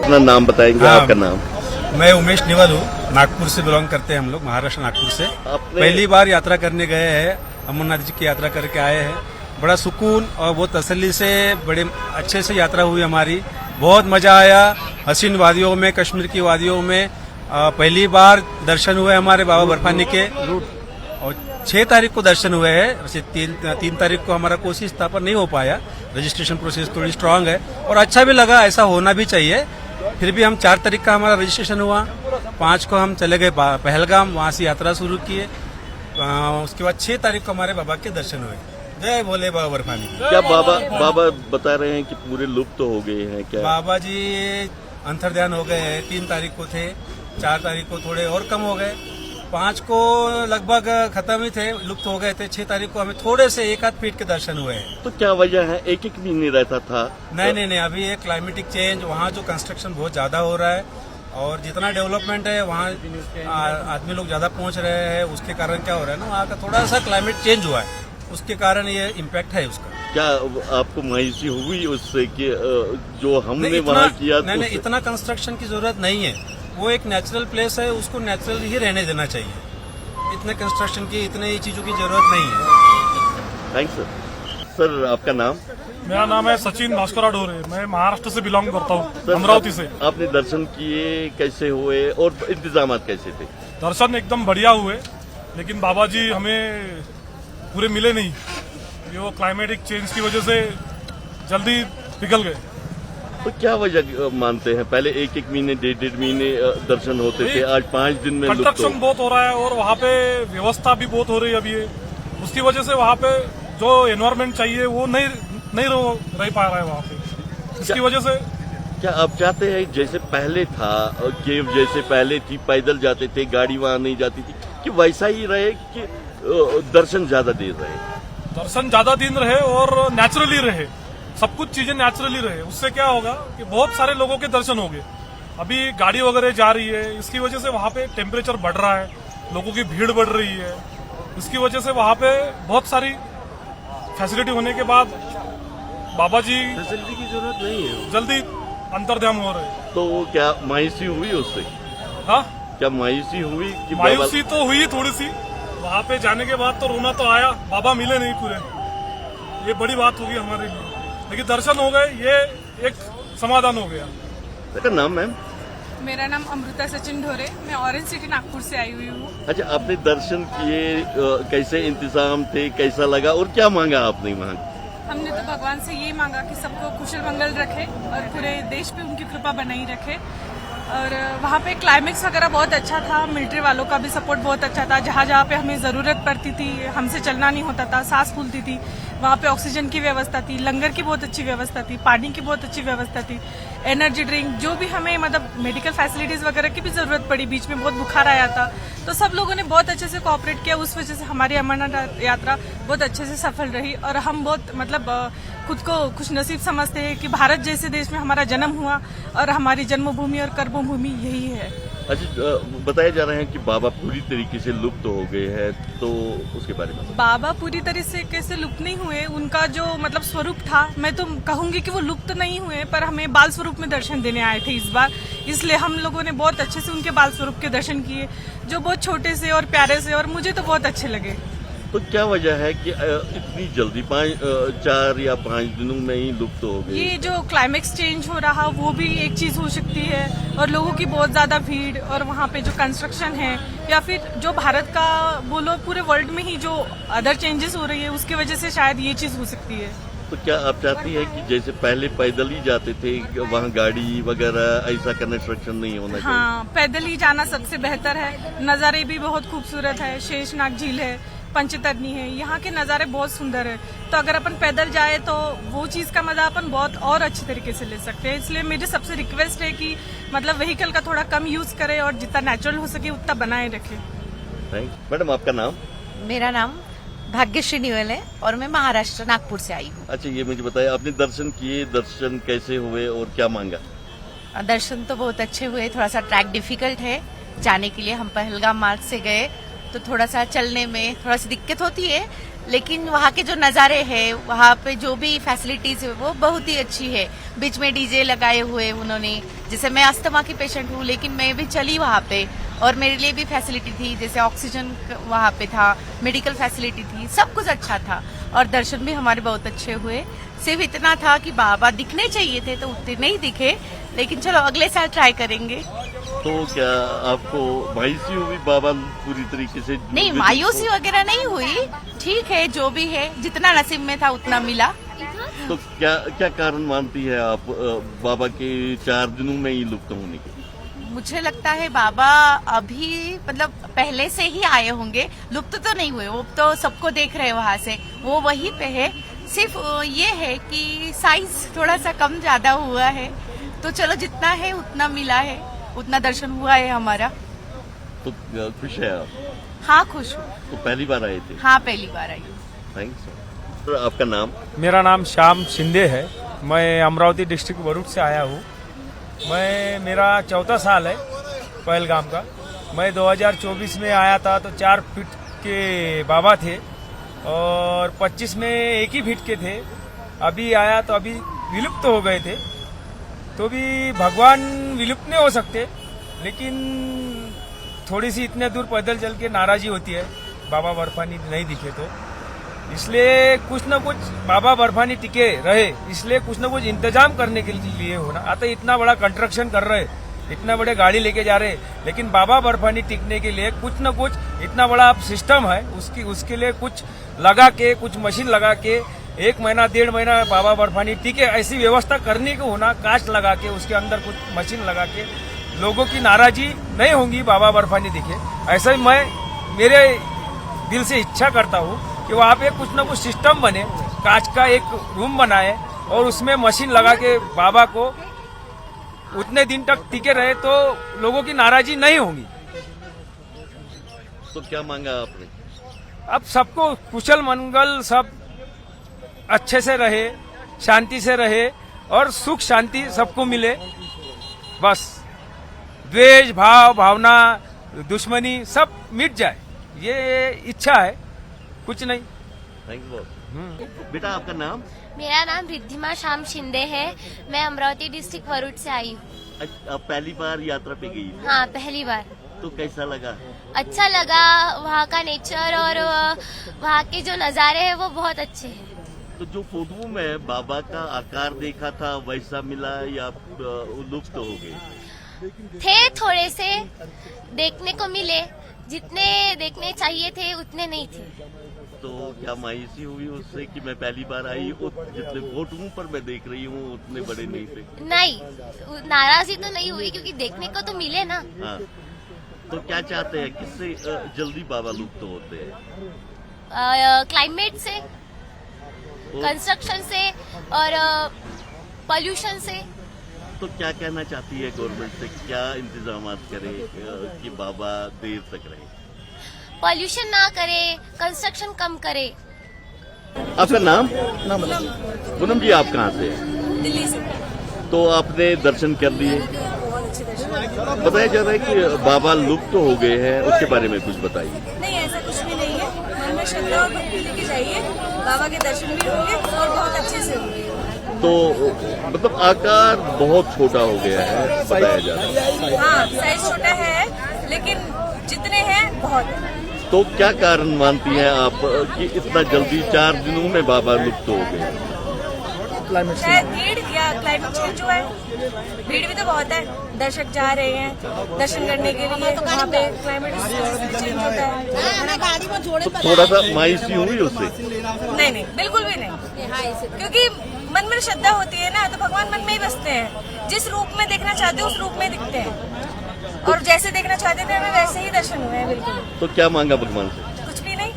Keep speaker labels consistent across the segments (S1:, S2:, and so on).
S1: अपना नाम बताएंगे?
S2: हाँ,
S1: आपका नाम?
S2: मैं उमेश निवल हूँ, नागपुर से बिलोंग करते हैं हम लोग, महाराष्ट्र नागपुर से। पहली बार यात्रा करने गए हैं, अमरनाथ जी की यात्रा करके आए हैं। बड़ा सुकून और बहुत तसल्ली से बड़े अच्छे से यात्रा हुई हमारी, बहुत मजा आया। हसीन वादियों में, कश्मीर की वादियों में पहली बार दर्शन हुए हमारे बाबा बर्फानी के, और 6 तारीख को दर्शन हुए हैं। वैसे 3 तारीख को हमारा कोशिश था पर नहीं हो पाया, रजिस्ट्रेशन प्रोसेस थोड़ी स्ट्रांग है और अच्छा भी लगा, ऐसा होना भी चाहिए। फिर भी हम 4 तारीख का हमारा रजिस्ट्रेशन हुआ, 5 को हम चले गए पहलगाम, वहां से यात्रा शुरू किए। उसके बाद 6 तारीख को हमारे बाबा के दर्शन हुए। जय भोले बाबा बर्फानी।
S1: क्या बाबा बता रहे हैं कि पूरे लुप्त हो गए हैं क्या?
S2: बाबा जी अंतर्ध्यान हो गए हैं, 3 तारीख को थे, 4 तारीख को थोड़े और कम हो गए, 5 को लगभग खत्म ही थे, लुप्त हो गए थे। 6 तारीख को हमें थोड़े से 1 आध फीट के दर्शन हुए हैं।
S1: तो क्या वजह है? एक भी नहीं रहता था?
S2: नहीं, अभी ये क्लाइमेटिक चेंज, वहाँ जो कंस्ट्रक्शन बहुत ज्यादा हो रहा है और जितना डेवलपमेंट है वहाँ आदमी लोग ज्यादा पहुँच रहे हैं, उसके कारण क्या हो रहा है ना, वहाँ का थोड़ा सा क्लाइमेट चेंज हुआ है, उसके कारण ये इम्पैक्ट है उसका।
S1: क्या आपको मायूसी हुई उससे कि जो हमने वहाँ किया?
S2: नहीं, इतना कंस्ट्रक्शन की जरूरत नहीं है, वो एक नेचुरल प्लेस है, उसको नेचुरल ही रहने देना चाहिए। इतने कंस्ट्रक्शन की, इतने चीजों की जरूरत नहीं है।
S1: Thanks sir. सर आपका नाम?
S3: मेरा नाम है सचिन भास्करा डोरे, मैं महाराष्ट्र से बिलोंग करता हूँ, अमरावती से।
S1: आपने दर्शन किए, कैसे हुए और इंतजाम कैसे थे?
S3: दर्शन एकदम बढ़िया हुए, लेकिन बाबा जी हमें पूरे मिले नहीं, ये वो क्लाइमेटिक चेंज की वजह से जल्दी पिघल गए।
S1: तो क्या वजह मानते हैं? पहले 1 महीने, 1.5 महीने दर्शन होते थे, आज 5 दिन में
S3: कंस्ट्रक्शन बहुत हो रहा है और वहाँ पे व्यवस्था भी बहुत हो रही है अभी, उसकी वजह से वहाँ पे जो एनवायरमेंट चाहिए वो नहीं रह पा रहा है वहाँ पे, इसकी वजह से।
S1: क्या आप चाहते हैं जैसे पहले था, केव जैसे पहले थी, पैदल जाते थे, गाड़ी वहाँ नहीं जाती थी, कि वैसा ही रहे कि दर्शन ज्यादा देर रहे?
S3: दर्शन ज्यादा दिन रहे और नेचुरली रहे, सब कुछ चीजें नेचुरली रहे, उससे क्या होगा कि बहुत सारे लोगों के दर्शन हो गए। अभी गाड़ी वगैरह जा रही है, इसकी वजह से वहाँ पे टेम्परेचर बढ़ रहा है, लोगों की भीड़ बढ़ रही है, इसकी वजह से वहाँ पे बहुत सारी फैसिलिटी होने के बाद बाबा जी
S2: फैसिलिटी की जरूरत नहीं है,
S3: जल्दी अंतर्ध्यान हो रहे।
S1: तो क्या मायूसी हुई उससे?
S3: हाँ,
S1: क्या मायूसी हुई? कि
S3: मायूसी तो हुई थोड़ी सी, वहाँ पे जाने के बाद तो रोना तो आया, बाबा मिले नहीं पूरे, ये बड़ी बात होगी हमारे लिए, लेकिन दर्शन हो गए, ये एक समाधान हो गया।
S1: आपका नाम मैम?
S4: मेरा नाम अमृता सचिन ढोरे, मैं ऑरेंज सिटी नागपुर से आई हुई हूँ।
S1: अच्छा, आपने दर्शन किए, कैसे इंतजाम थे, कैसा लगा और क्या मांगा आपने वहाँ?
S4: हमने तो भगवान से यही मांगा कि सबको कुशल मंगल रखे और पूरे देश पे उनकी कृपा बनाई रखे। और वहाँ पे क्लाइमेक्स वगैरह बहुत अच्छा था, मिलिट्री वालों का भी सपोर्ट बहुत अच्छा था, जहाँ जहाँ पे हमें ज़रूरत पड़ती थी, हमसे चलना नहीं होता था, सांस फूलती थी, वहाँ पे ऑक्सीजन की व्यवस्था थी, लंगर की बहुत अच्छी व्यवस्था थी, पानी की बहुत अच्छी व्यवस्था थी, एनर्जी ड्रिंक, जो भी हमें मतलब मेडिकल फैसिलिटीज वगैरह की भी जरूरत पड़ी, बीच में बहुत बुखार आया था, तो सब लोगों ने बहुत अच्छे से कोऑपरेट किया। उस वजह से हमारी अमरनाथ यात्रा बहुत अच्छे से सफल रही और हम बहुत मतलब खुद को खुशनसीब समझते हैं कि भारत जैसे देश में हमारा जन्म हुआ और हमारी जन्मभूमि और कर्मभूमि यही है।
S1: अच्छा, बताया जा रहे हैं कि बाबा पूरी तरीके से लुप्त हो गए हैं, तो उसके बारे में?
S4: बाबा पूरी तरह से कैसे लुप्त नहीं हुए, उनका जो मतलब स्वरूप था, मैं तो कहूंगी कि वो लुप्त नहीं हुए, पर हमें बाल स्वरूप में दर्शन देने आए थे इस बार, इसलिए हम लोगों ने बहुत अच्छे से उनके बाल स्वरूप के दर्शन किए, जो बहुत छोटे से और प्यारे से, और मुझे तो बहुत अच्छे लगे।
S1: तो क्या वजह है कि इतनी जल्दी 4 या 5 दिनों में ही लुप्त हो गए?
S4: ये जो क्लाइमेक्स चेंज हो रहा वो भी एक चीज हो सकती है, और लोगों की बहुत ज्यादा भीड़, और वहाँ पे जो कंस्ट्रक्शन है, या फिर जो भारत का बोलो पूरे वर्ल्ड में ही जो अदर चेंजेस हो रही है, उसकी वजह से शायद ये चीज हो सकती है।
S1: तो क्या आप चाहती है कि जैसे पहले पैदल ही जाते थे, वहाँ गाड़ी वगैरह ऐसा कंस्ट्रक्शन नहीं होना चाहिए?
S4: हाँ, पैदल ही जाना सबसे बेहतर है। नज़ारे भी बहुत खूबसूरत है, शेषनाग झील है, पंचतरनी है, यहाँ के नज़ारे बहुत सुंदर है, तो अगर अपन पैदल जाए तो वो चीज़ का मजा अपन बहुत और अच्छे तरीके से ले सकते हैं। इसलिए मेरी सबसे रिक्वेस्ट है कि मतलब व्हीकल का थोड़ा कम यूज करें और जितना नेचुरल हो सके उतना बनाए रखें।
S1: थैंक्स। मैडम आपका नाम?
S5: मेरा नाम भाग्यश्री निवल है और मैं महाराष्ट्र नागपुर से आई हूँ।
S1: अच्छा, ये मुझे बताया, आपने दर्शन किए, दर्शन कैसे हुए और क्या मांगा?
S5: दर्शन तो बहुत अच्छे हुए, थोड़ा सा ट्रैक डिफिकल्ट है जाने के लिए, हम पहलगाम मार्ग से गए तो थोड़ा सा चलने में थोड़ा सी दिक्कत होती है, लेकिन वहाँ के जो नज़ारे हैं, वहाँ पे जो भी फैसिलिटीज है वो बहुत ही अच्छी है। बीच में डीजे लगाए हुए उन्होंने, जैसे मैं अस्थमा की पेशेंट हूँ लेकिन मैं भी चली वहाँ पे, और मेरे लिए भी फैसिलिटी थी, जैसे ऑक्सीजन वहाँ पे था, मेडिकल फैसिलिटी थी, सब कुछ अच्छा था और दर्शन भी हमारे बहुत अच्छे हुए। सिर्फ इतना था कि बाबा दिखने चाहिए थे तो उतने नहीं दिखे, लेकिन चलो अगले साल ट्राई करेंगे।
S1: तो क्या आपको मायूसी हुई बाबा पूरी तरीके से?
S5: नहीं, मायूसी वगैरह नहीं हुई, ठीक है जो भी है, जितना नसीब में था उतना मिला।
S1: तो क्या क्या कारण मानती है आप बाबा के 4 दिनों में ही लुप्त होने के?
S5: मुझे लगता है बाबा अभी मतलब पहले से ही आए होंगे, लुप्त तो नहीं हुए, वो तो सबको देख रहे हैं वहाँ से, वो वहीं पे है। सिर्फ ये है कि साइज थोड़ा सा कम ज्यादा हुआ है, तो चलो जितना है उतना मिला है, उतना दर्शन हुआ है हमारा।
S1: तो खुश है आप?
S5: हाँ खुश हूँ।
S1: तो पहली बार आए थे?
S5: हाँ पहली बार आई हूँ।
S1: थैंक्स। तो आपका नाम?
S6: मेरा नाम श्याम शिंदे है, मैं अमरावती डिस्ट्रिक्ट वरुड से आया हूँ। मेरा 4था साल है पहलगाम का। मैं 2024 में आया था तो 4 फीट के बाबा थे और 25 में 1 ही फीट के थे। अभी आया तो अभी विलुप्त हो गए थे, तो भी भगवान विलुप्त नहीं हो सकते, लेकिन थोड़ी सी इतने दूर पैदल चल के नाराजी होती है बाबा बर्फानी नहीं दिखे तो, इसलिए कुछ न कुछ बाबा बर्फानी टिके रहे, इसलिए कुछ न कुछ इंतजाम करने के लिए होना। आता इतना बड़ा कंस्ट्रक्शन कर रहे, इतना बड़े गाड़ी लेके जा रहे, लेकिन बाबा बर्फानी टिकने के लिए कुछ न कुछ इतना बड़ा सिस्टम है, उसके लिए कुछ लगा के, कुछ मशीन लगा के 1 महीना 1.5 महीना बाबा बर्फानी टिके, ऐसी व्यवस्था करने को होना। कांच लगा के उसके अंदर कुछ मशीन लगा के लोगों की नाराजी नहीं होगी बाबा बर्फानी दिखे। ऐसा ही मैं मेरे दिल से इच्छा करता हूँ कि वहाँ पे कुछ न कुछ सिस्टम बने, कांच का एक रूम बनाए और उसमें मशीन लगा के बाबा को उतने दिन तक टिके रहे, तो लोगों की नाराजी नहीं होगी।
S1: तो क्या मांगा आपने?
S6: अब सबको कुशल मंगल, सब अच्छे से रहे, शांति से रहे और सुख शांति सबको मिले, बस द्वेष भाव भावना दुश्मनी सब मिट जाए, ये इच्छा है, कुछ नहीं।
S1: थैंक्स बहुत। बेटा आपका नाम?
S7: मेरा नाम रिद्धिमा श्याम शिंदे है, मैं अमरावती डिस्ट्रिक्ट वरुड से आई हूँ।
S1: आप पहली बार यात्रा पे गई?
S7: हाँ पहली बार।
S1: तो कैसा लगा?
S7: अच्छा लगा, वहाँ का नेचर और वहाँ के जो नज़ारे हैं वो बहुत अच्छे हैं।
S1: तो जो फोटो में बाबा का आकार देखा था वैसा मिला या लुप्त हो गए?
S7: थे थोड़े से देखने को मिले, जितने देखने चाहिए थे उतने नहीं थे।
S1: तो क्या मायूसी हुई उससे कि मैं पहली बार आई, जितने फोटो पर मैं देख रही हूँ उतने बड़े नहीं थे?
S7: नहीं, नाराजगी तो नहीं हुई क्योंकि देखने को तो मिले ना।
S1: हाँ, तो क्या चाहते हैं, किससे जल्दी बाबा लुप्त होते हैं?
S7: क्लाइमेट से, कंस्ट्रक्शन से और पॉल्यूशन से।
S1: तो क्या कहना चाहती है गवर्नमेंट से, क्या इंतजाम करे कि बाबा देर तक रहे?
S7: पॉल्यूशन ना करे, कंस्ट्रक्शन कम करे।
S1: आपका नाम? पूनम जी, आप कहाँ से?
S4: दिल्ली से।
S1: तो आपने दर्शन कर लिए? बताया जा रहा है कि बाबा लुप्त हो गए हैं, उसके बारे में कुछ बताइए।
S4: नहीं, ऐसा कुछ भी नहीं है, मन में श्रद्धा और भक्ति लेके जाइए, बाबा के दर्शन भी होंगे और बहुत अच्छे से होंगे।
S1: तो मतलब आकार बहुत छोटा हो गया है बताया जा रहा है।
S4: हाँ, साइज छोटा है लेकिन जितने हैं बहुत है।
S1: तो क्या कारण मानती हैं आप कि इतना जल्दी 4 दिनों में बाबा लुप्त हो गए?
S4: शायद भीड़ या क्लाइमेट चेंज हुआ है। भीड़ भी तो बहुत है, दर्शक जा रहे हैं दर्शन करने के लिए, वहाँ पे क्लाइमेट चेंज होता है।
S1: तो थोड़ा सा मायूसी हुई उससे?
S4: नहीं नहीं, बिल्कुल भी नहीं, क्योंकि मन में श्रद्धा होती है ना, तो भगवान मन में ही बसते हैं। जिस रूप में देखना चाहते हो उस रूप में दिखते हैं, और जैसे देखना चाहते थे हमें वैसे ही दर्शन हुए हैं। बिल्कुल।
S1: तो क्या मांगा भगवान से?
S4: कुछ भी नहीं,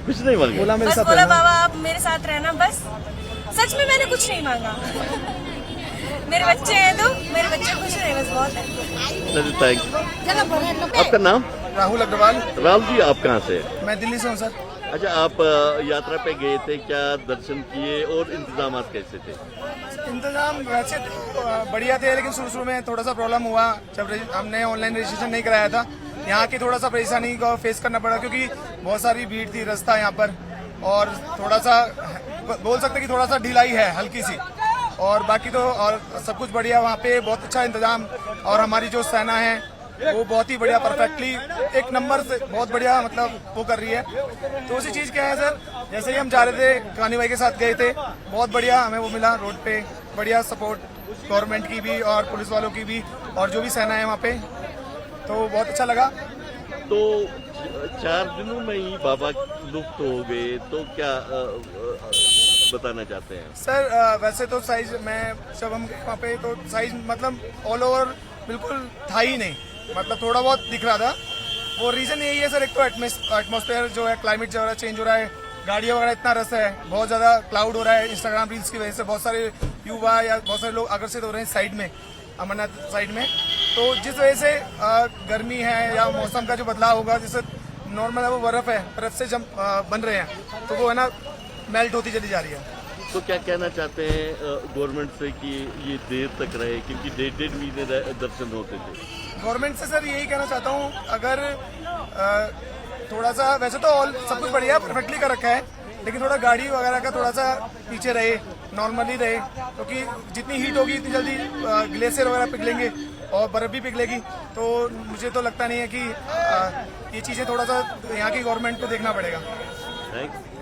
S1: कुछ नहीं मांगा?
S4: बस बोला बाबा आप मेरे साथ रहना, बस। सच में मैंने कुछ नहीं मांगा। मेरे बच्चे हैं तो मेरे बच्चे खुश रहे, बस बहुत है।
S1: थैंक्स। आपका नाम?
S8: राहुल अग्रवाल।
S1: राहुल जी, आप कहाँ से?
S8: मैं दिल्ली से हूँ सर।
S1: अच्छा, आप यात्रा पे गए थे, क्या दर्शन किए और इंतजाम कैसे थे?
S8: इंतजाम वैसे बढ़िया थे, लेकिन शुरू में थोड़ा सा प्रॉब्लम हुआ जब हमने ऑनलाइन रजिस्ट्रेशन नहीं कराया था। यहाँ की थोड़ा सा परेशानी को फेस करना पड़ा, क्योंकि बहुत सारी भीड़ थी, रास्ता यहाँ पर, और थोड़ा सा बोल सकते कि थोड़ा सा ढिलाई है हल्की सी, और बाकी तो और सब कुछ बढ़िया। वहाँ पे बहुत अच्छा इंतजाम, और हमारी जो सेना है वो बहुत ही बढ़िया परफेक्टली एक नंबर से बहुत बढ़िया मतलब वो कर रही है। तो उसी चीज क्या है सर, जैसे ही हम जा रहे थे कानी भाई के साथ गए थे, बहुत बढ़िया हमें वो मिला रोड पे, बढ़िया सपोर्ट गवर्नमेंट की भी और पुलिस वालों की भी और जो भी सेना है वहाँ पे, तो बहुत अच्छा लगा।
S1: तो 4 दिनों में ही बाबा लुप्त हो गए, तो क्या बताना चाहते हैं?
S8: सर वैसे तो साइज में जब हम गए वहाँ पे तो साइज मतलब ऑल ओवर बिल्कुल था ही नहीं, मतलब थोड़ा बहुत दिख रहा था। वो रीजन यही है सर, एक तो एटमॉस्फेयर जो है, क्लाइमेट जो है चेंज हो रहा है, गाड़ियों वगैरह इतना रस है, बहुत ज्यादा क्लाउड हो रहा है, इंस्टाग्राम रील्स की वजह से बहुत सारे युवा या बहुत सारे लोग आकर्षित हो रहे हैं साइड में, अमरनाथ साइड में। तो जिस वजह से गर्मी है या मौसम का जो बदलाव होगा, जैसे नॉर्मल है वो बर्फ से जब बन रहे हैं तो वो है ना मेल्ट होती चली जा रही है।
S1: तो क्या कहना चाहते हैं गवर्नमेंट से कि ये देर तक रहे, क्योंकि 1.5 महीने दर्शन होते थे?
S8: गवर्नमेंट से सर यही कहना चाहता हूँ, अगर थोड़ा सा, वैसे तो ऑल सब कुछ बढ़िया परफेक्टली कर रखा है, लेकिन थोड़ा गाड़ी वगैरह का थोड़ा सा पीछे रहे, नॉर्मली रहे, क्योंकि जितनी हीट होगी इतनी जल्दी ग्लेशियर वगैरह पिघलेंगे और बर्फ भी पिघलेगी। तो मुझे तो लगता नहीं है कि ये चीज़ें थोड़ा सा यहाँ की गवर्नमेंट को देखना पड़ेगा।
S1: थैंक्स।